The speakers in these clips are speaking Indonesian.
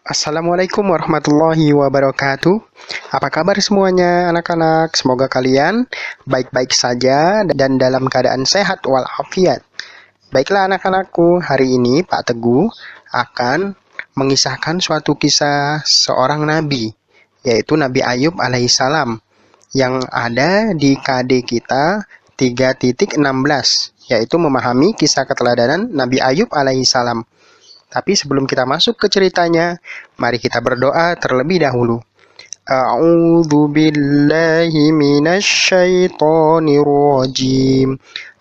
Assalamualaikum warahmatullahi wabarakatuh. Apa kabar semuanya anak-anak? Semoga kalian baik-baik saja dan dalam keadaan sehat walafiat. Baiklah anak-anakku, hari ini Pak Teguh akan mengisahkan suatu kisah seorang nabi, yaitu Nabi Ayub alaihissalam, yang ada di KD kita 3.16, yaitu memahami kisah keteladanan Nabi Ayub alaihissalam. Tapi sebelum kita masuk ke ceritanya, mari kita berdoa terlebih dahulu. A'udzu billahi minasyaitonir rajim.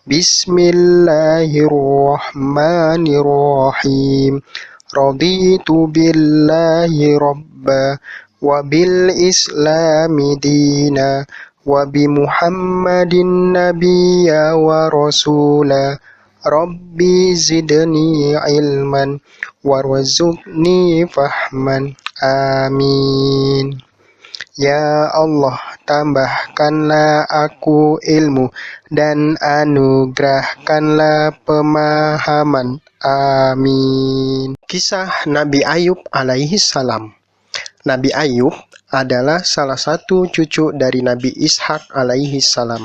Bismillahirrahmanirrahim. Raditu billahi rabba wa bil islami dina wa bi Muhammadin nabiyya wa rasula. Rabbi zidni ilman warzuqni fahman. Amin. Ya Allah, tambahkanlah aku ilmu dan anugerahkanlah pemahaman. Amin. Kisah Nabi Ayub alaihi salam. Nabi Ayub adalah salah satu cucu dari Nabi Ishak alaihi salam.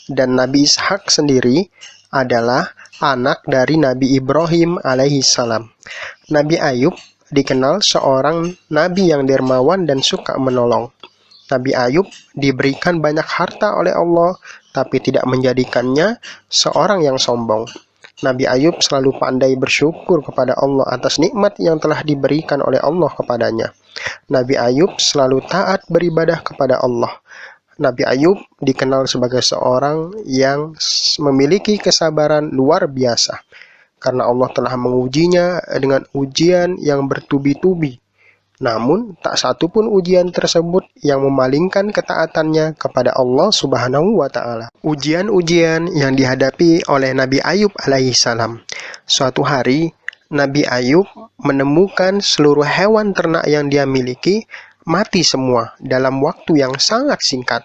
Dan Nabi Ishak sendiri adalah anak dari Nabi Ibrahim alaihi salam. Nabi Ayub dikenal seorang nabi yang dermawan dan suka menolong. Nabi Ayub diberikan banyak harta oleh Allah, tapi tidak menjadikannya seorang yang sombong. Nabi Ayub selalu pandai bersyukur kepada Allah atas nikmat yang telah diberikan oleh Allah kepadanya. Nabi Ayub selalu taat beribadah kepada Allah. Nabi Ayub dikenal sebagai seorang yang memiliki kesabaran luar biasa, karena Allah telah mengujinya dengan ujian yang bertubi-tubi. Namun, tak satu pun ujian tersebut yang memalingkan ketaatannya kepada Allah Subhanahu wa Ta'ala. Ujian-ujian yang dihadapi oleh Nabi Ayub alaihissalam. Suatu hari, Nabi Ayub menemukan seluruh hewan ternak yang dia miliki mati semua dalam waktu yang sangat singkat.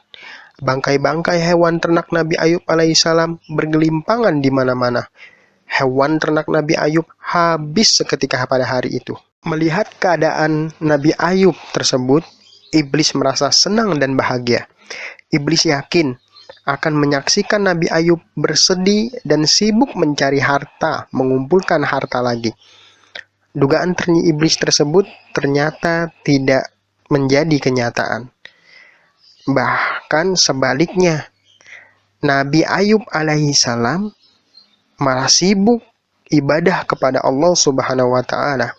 Bangkai-bangkai hewan ternak Nabi Ayub alaihissalam bergelimpangan di mana-mana. Hewan ternak Nabi Ayub habis seketika pada hari itu. Melihat keadaan Nabi Ayub tersebut, iblis merasa senang dan bahagia. Iblis yakin akan menyaksikan Nabi Ayub bersedih dan sibuk mencari harta, mengumpulkan harta lagi. Dugaan iblis tersebut ternyata tidak menjadi kenyataan. Bahkan sebaliknya, Nabi Ayub alaihissalam malah sibuk ibadah kepada Allah Subhanahu wa Ta'ala.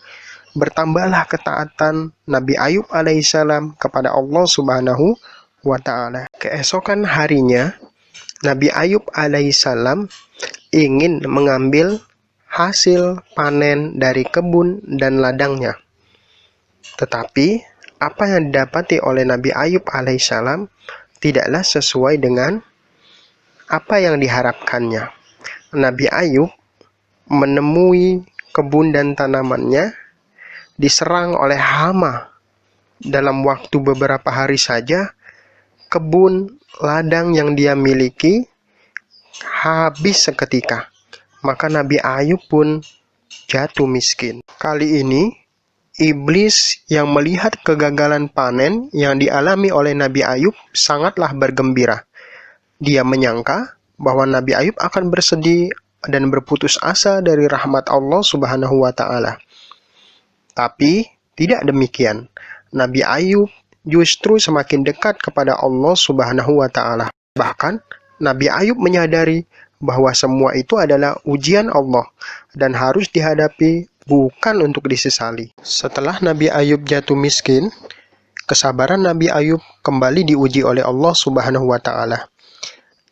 Bertambahlah ketaatan Nabi Ayub alaihissalam kepada Allah Subhanahu wa Ta'ala. Keesokan harinya, Nabi Ayub alaihissalam ingin mengambil hasil panen dari kebun dan ladangnya. Tetapi apa yang didapati oleh Nabi Ayub alaihissalam tidaklah sesuai dengan apa yang diharapkannya. Nabi Ayub menemui kebun dan tanamannya diserang oleh hama. Dalam waktu beberapa hari saja, kebun ladang yang dia miliki habis seketika. Maka Nabi Ayub pun jatuh miskin. Kali ini, iblis yang melihat kegagalan panen yang dialami oleh Nabi Ayub sangatlah bergembira. Dia menyangka bahwa Nabi Ayub akan bersedih dan berputus asa dari rahmat Allah Subhanahu wa Ta'ala. Tapi tidak demikian. Nabi Ayub justru semakin dekat kepada Allah Subhanahu wa Ta'ala. Bahkan Nabi Ayub menyadari bahwa semua itu adalah ujian Allah dan harus dihadapi, bukan untuk disesali. Setelah Nabi Ayub jatuh miskin, kesabaran Nabi Ayub kembali diuji oleh Allah Subhanahu wa Ta'ala.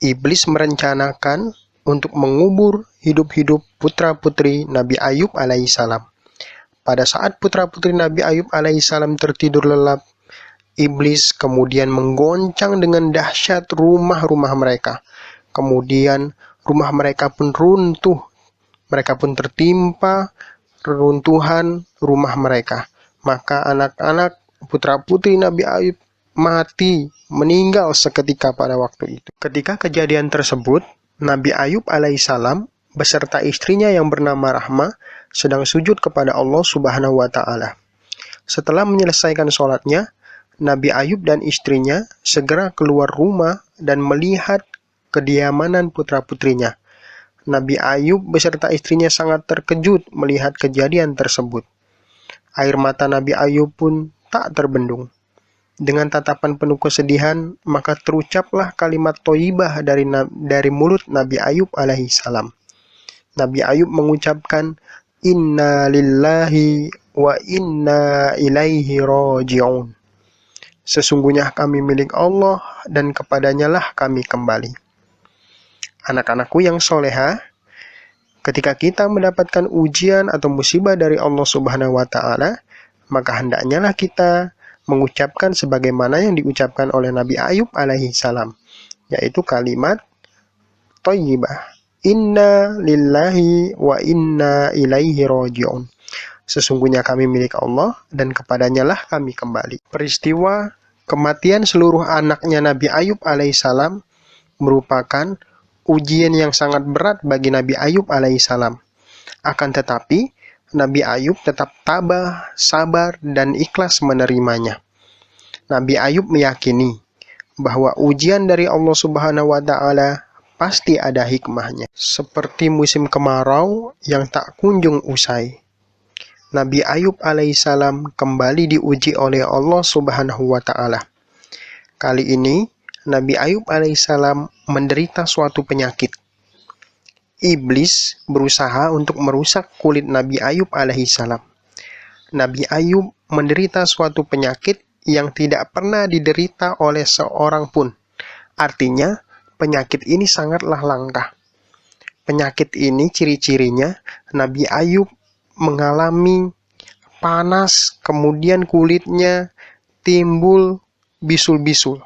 Iblis merencanakan untuk mengubur hidup-hidup putra-putri Nabi Ayub alaihissalam. Pada saat putra-putri Nabi Ayub alaihissalam tertidur lelap, iblis kemudian menggoncang dengan dahsyat rumah-rumah mereka. Kemudian rumah mereka pun runtuh. Mereka pun tertimpa reruntuhan rumah mereka. Maka anak-anak putra-putri Nabi Ayub mati, meninggal seketika pada waktu itu. Ketika kejadian tersebut, Nabi Ayub alaihissalam beserta istrinya yang bernama Rahmah sedang sujud kepada Allah Subhanahu wa Ta'ala. Setelah menyelesaikan sholatnya, Nabi Ayub dan istrinya segera keluar rumah dan melihat kediamanan putra-putrinya. Nabi Ayub beserta istrinya sangat terkejut melihat kejadian tersebut. Air mata Nabi Ayub pun tak terbendung. Dengan tatapan penuh kesedihan, maka terucaplah kalimat thayyibah dari mulut Nabi Ayub alaihi salam. Nabi Ayub mengucapkan, Inna lillahi wa inna ilaihi raji'un. Sesungguhnya kami milik Allah dan kepadanya lah kami kembali. Anak-anakku yang soleha, ketika kita mendapatkan ujian atau musibah dari Allah Subhanahu wa Ta'ala, maka hendaknya lah kita mengucapkan sebagaimana yang diucapkan oleh Nabi Ayub alaihi salam, yaitu kalimat thayyibah. Inna lillahi wa inna ilaihi raji'un. Sesungguhnya kami milik Allah dan kepadanya lah kami kembali. Peristiwa kematian seluruh anaknya Nabi Ayub alaihissalam merupakan ujian yang sangat berat bagi Nabi Ayub alaihissalam. Akan tetapi, Nabi Ayub tetap tabah, sabar, dan ikhlas menerimanya. Nabi Ayub meyakini bahwa ujian dari Allah Subhanahu wa Ta'ala pasti ada hikmahnya. Seperti musim kemarau yang tak kunjung usai. Nabi Ayub alaihissalam kembali diuji oleh Allah Subhanahu wa Ta'ala. Kali ini, Nabi Ayub alaihissalam menderita suatu penyakit. Iblis berusaha untuk merusak kulit Nabi Ayub alaihissalam. Nabi Ayub menderita suatu penyakit yang tidak pernah diderita oleh seorang pun. Artinya, penyakit ini sangatlah langka. Penyakit ini ciri-cirinya Nabi Ayub mengalami panas, kemudian kulitnya timbul bisul-bisul.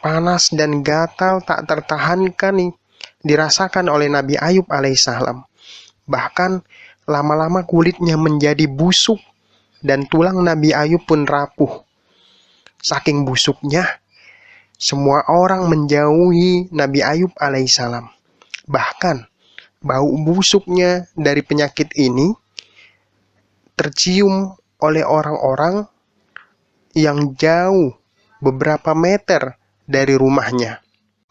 Panas dan gatal tak tertahankan nih, dirasakan oleh Nabi Ayub alaihissalam. Bahkan lama-lama kulitnya menjadi busuk dan tulang Nabi Ayub pun rapuh. Saking busuknya, semua orang menjauhi Nabi Ayub alaihissalam. Bahkan bau busuknya dari penyakit ini tercium oleh orang-orang yang jauh beberapa meter dari rumahnya.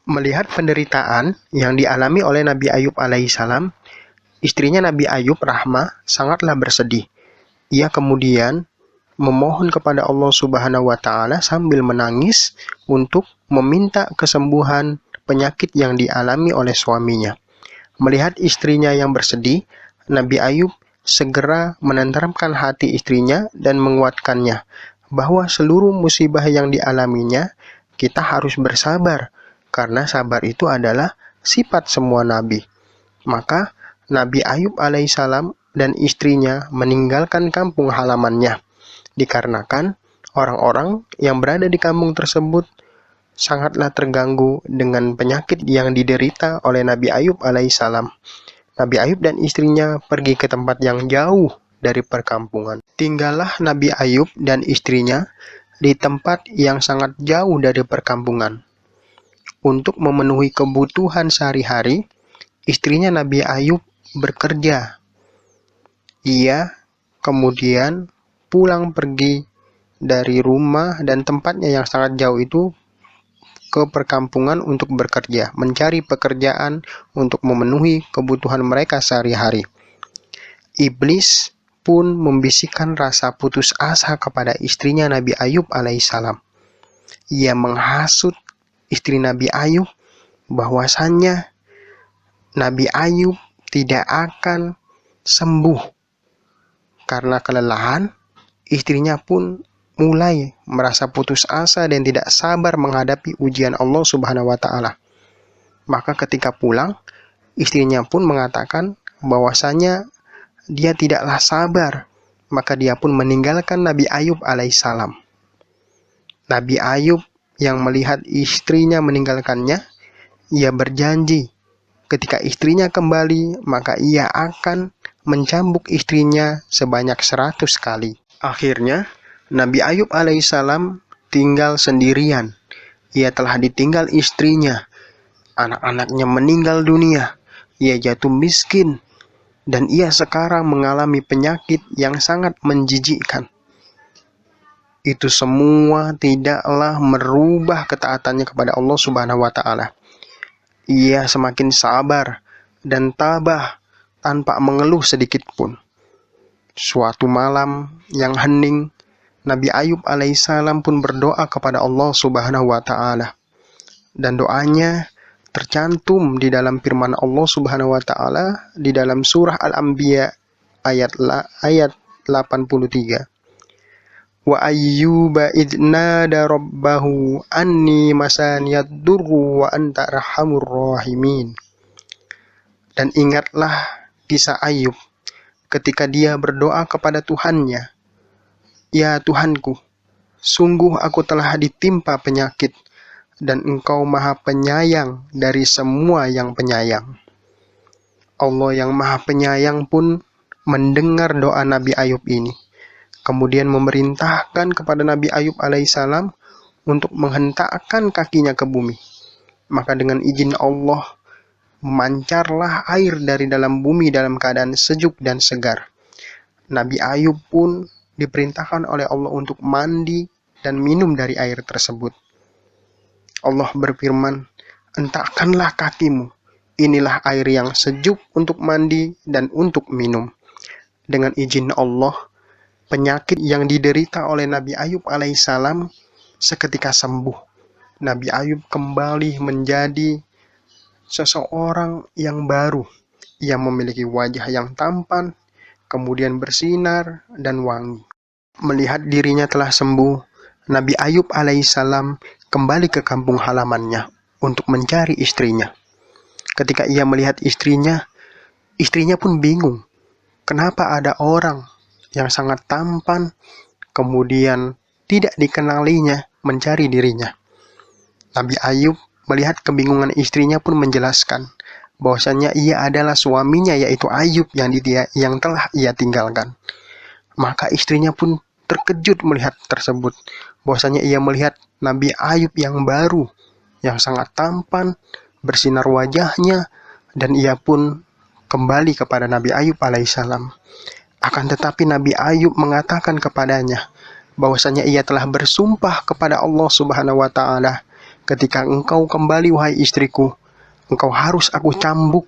Melihat penderitaan yang dialami oleh Nabi Ayub alaihissalam, istrinya Nabi Ayub, Rahmah, sangatlah bersedih. Ia kemudian memohon kepada Allah Subhanahu wa Ta'ala sambil menangis untuk meminta kesembuhan penyakit yang dialami oleh suaminya. Melihat istrinya yang bersedih, Nabi Ayub segera menenteramkan hati istrinya dan menguatkannya bahwa seluruh musibah yang dialaminya kita harus bersabar, karena sabar itu adalah sifat semua nabi. Maka Nabi Ayub alaihissalam dan istrinya meninggalkan kampung halamannya, dikarenakan orang-orang yang berada di kampung tersebut sangatlah terganggu dengan penyakit yang diderita oleh Nabi Ayub alaihissalam. Nabi Ayub dan istrinya pergi ke tempat yang jauh dari perkampungan. Tinggallah Nabi Ayub dan istrinya di tempat yang sangat jauh dari perkampungan. Untuk memenuhi kebutuhan sehari-hari, istrinya Nabi Ayub bekerja. Ia kemudian pulang pergi dari rumah dan tempatnya yang sangat jauh itu ke perkampungan untuk bekerja, mencari pekerjaan untuk memenuhi kebutuhan mereka sehari-hari. Iblis pun membisikkan rasa putus asa kepada istrinya Nabi Ayub alaihissalam. Ia menghasut istri Nabi Ayub bahwasannya Nabi Ayub tidak akan sembuh. Karena kelelahan, istrinya pun mulai merasa putus asa dan tidak sabar menghadapi ujian Allah Subhanahu wa Ta'ala. Maka ketika pulang, istrinya pun mengatakan bahwasanya dia tidaklah sabar, maka dia pun meninggalkan Nabi Ayub alaihissalam. Nabi Ayub yang melihat istrinya meninggalkannya, ia berjanji ketika istrinya kembali, maka ia akan mencambuk istrinya sebanyak 100 kali. Akhirnya, Nabi Ayub alaihissalam tinggal sendirian. Ia telah ditinggal istrinya. Anak-anaknya meninggal dunia. Ia jatuh miskin. Dan ia sekarang mengalami penyakit yang sangat menjijikkan. itu semua tidaklah merubah ketaatannya kepada Allah Subhanahu wa taala. Ia semakin sabar dan tabah tanpa mengeluh sedikit pun. Suatu malam yang hening, Nabi Ayub alaihissalam pun berdoa kepada Allah Subhanahu wa taala. Dan doanya tercantum di dalam firman Allah Subhanahu wa taala di dalam surah Al-Anbiya ayat 83. Wa ayyuba idnada rabbahu anni masaniyad durru wa anta arhamur rahimin. Dan ingatlah kisah Ayub ketika dia berdoa kepada Tuhannya, "Ya Tuhanku, sungguh aku telah ditimpa penyakit, dan Engkau Maha Penyayang dari semua yang penyayang." Allah yang Maha Penyayang pun mendengar doa Nabi Ayub ini, kemudian memerintahkan kepada Nabi Ayub alaihissalam untuk menghentakkan kakinya ke bumi. Maka dengan izin Allah, memancarlah air dari dalam bumi dalam keadaan sejuk dan segar. Nabi Ayub pun diperintahkan oleh Allah untuk mandi dan minum dari air tersebut. Allah berfirman, "Hentakkanlah kakimu, inilah air yang sejuk untuk mandi dan untuk minum." Dengan izin Allah, penyakit yang diderita oleh Nabi Ayub alaihissalam seketika sembuh. Nabi Ayub kembali menjadi seseorang yang baru. Ia memiliki wajah yang tampan, kemudian bersinar dan wangi. Melihat dirinya telah sembuh, Nabi Ayub alaihissalam kembali ke kampung halamannya untuk mencari istrinya. Ketika ia melihat istrinya pun bingung. Kenapa ada orang yang sangat tampan, kemudian tidak dikenalinya mencari dirinya? Nabi Ayub melihat kebingungan istrinya pun menjelaskan bahwasanya ia adalah suaminya, yaitu Ayub yang telah ia tinggalkan. Maka istrinya pun terkejut melihat tersebut, bahwasanya ia melihat Nabi Ayub yang baru, yang sangat tampan, bersinar wajahnya, dan ia pun kembali kepada Nabi Ayub alaihissalam. Akan tetapi Nabi Ayub mengatakan kepadanya bahwasanya ia telah bersumpah kepada Allah Subhanahu wa taala, "Ketika engkau kembali wahai istriku, engkau harus aku cambuk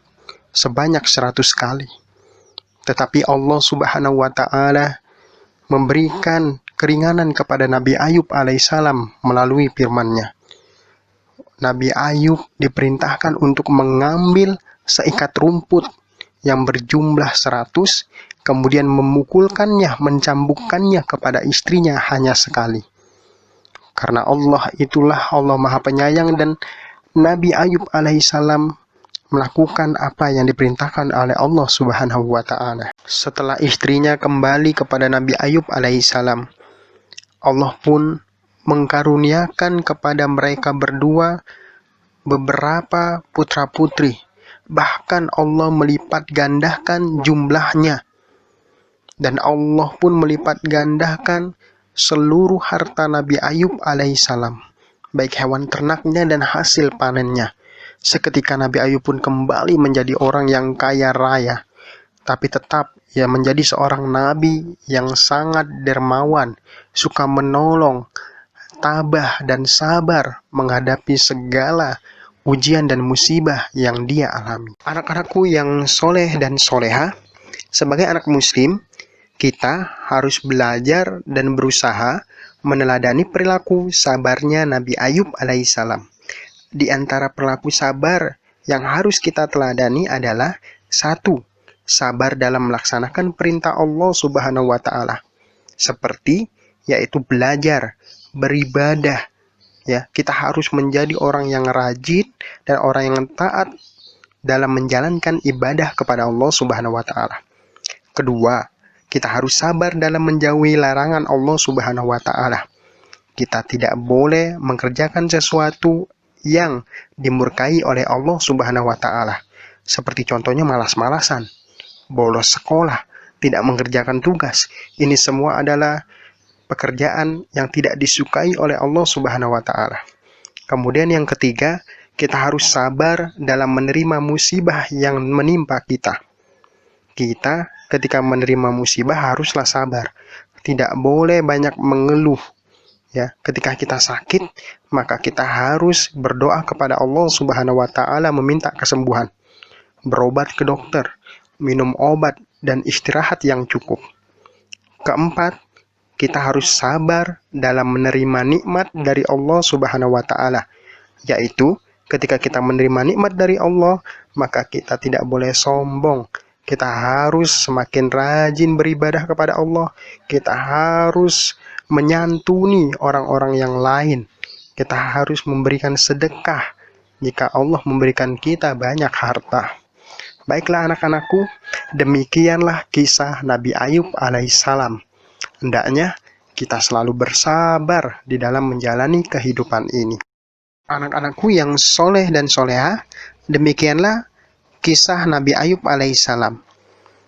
sebanyak 100 kali." Tetapi Allah Subhanahu wa taala memberikan keringanan kepada Nabi Ayub alaihissalam melalui firman-Nya. Nabi Ayub diperintahkan untuk mengambil seikat rumput yang berjumlah 100, kemudian memukulkannya, mencambukkannya kepada istrinya hanya sekali. Karena Allah itulah Allah Maha Penyayang, dan Nabi Ayub alaihissalam melakukan apa yang diperintahkan oleh Allah Subhanahu wa taala. Setelah istrinya kembali kepada Nabi Ayub alaihissalam, Allah pun mengkaruniakan kepada mereka berdua beberapa putra-putri. Bahkan Allah melipat gandakan jumlahnya. Dan Allah pun melipat gandakan seluruh harta Nabi Ayub alaihissalam, baik hewan ternaknya dan hasil panennya. Seketika Nabi Ayub pun kembali menjadi orang yang kaya raya. Tapi tetap ia menjadi seorang nabi yang sangat dermawan, suka menolong, tabah dan sabar menghadapi segala ujian dan musibah yang dia alami. Anak-anakku yang soleh dan soleha, sebagai anak muslim, kita harus belajar dan berusaha meneladani perilaku sabarnya Nabi Ayub alaihissalam. Di antara perilaku sabar yang harus kita teladani adalah 1. Sabar dalam melaksanakan perintah Allah Subhanahu wa taala. Seperti yaitu belajar, beribadah. Ya, kita harus menjadi orang yang rajin dan orang yang taat dalam menjalankan ibadah kepada Allah Subhanahu wa taala. Kedua, kita harus sabar dalam menjauhi larangan Allah Subhanahu wa taala. Kita tidak boleh mengerjakan sesuatu yang dimurkai oleh Allah Subhanahu wa taala. Seperti contohnya malas-malasan, bolos sekolah, tidak mengerjakan tugas. Ini semua adalah pekerjaan yang tidak disukai oleh Allah Subhanahu wa taala. Kemudian yang ketiga, kita harus sabar dalam menerima musibah yang menimpa kita. Kita ketika menerima musibah haruslah sabar. Tidak boleh banyak mengeluh, Ya, ketika kita sakit, maka kita harus berdoa kepada Allah Subhanahu wa taala meminta kesembuhan. Berobat ke dokter, minum obat dan istirahat yang cukup. Keempat, kita harus sabar dalam menerima nikmat dari Allah Subhanahu wa taala, yaitu ketika kita menerima nikmat dari Allah, maka kita tidak boleh sombong. Kita harus semakin rajin beribadah kepada Allah. Kita harus menyantuni orang-orang yang lain. Kita harus memberikan sedekah jika Allah memberikan kita banyak harta. Baiklah anak-anakku, demikianlah kisah Nabi Ayub alaihissalam. Hendaknya kita selalu bersabar di dalam menjalani kehidupan ini. Anak-anakku yang soleh dan soleha, demikianlah kisah Nabi Ayub alaihissalam.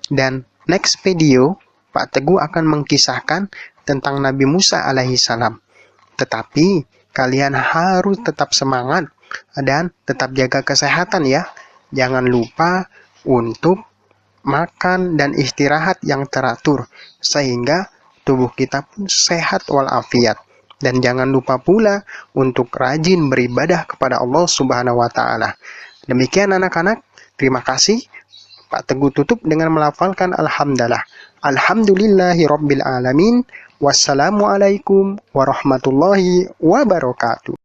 Dan next video, Pak Teguh akan mengkisahkan tentang Nabi Musa alaihissalam. Tetapi kalian harus tetap semangat dan tetap jaga kesehatan ya. Jangan lupa untuk makan dan istirahat yang teratur sehingga tubuh kita pun sehat walafiat. Dan jangan lupa pula untuk rajin beribadah kepada Allah Subhanahu wa taala. Demikian anak-anak, terima kasih. Pak Teguh tutup dengan melafalkan alhamdulillah. Alhamdulillahirabbil alamin. Wassalamualaikum warahmatullahi wabarakatuh.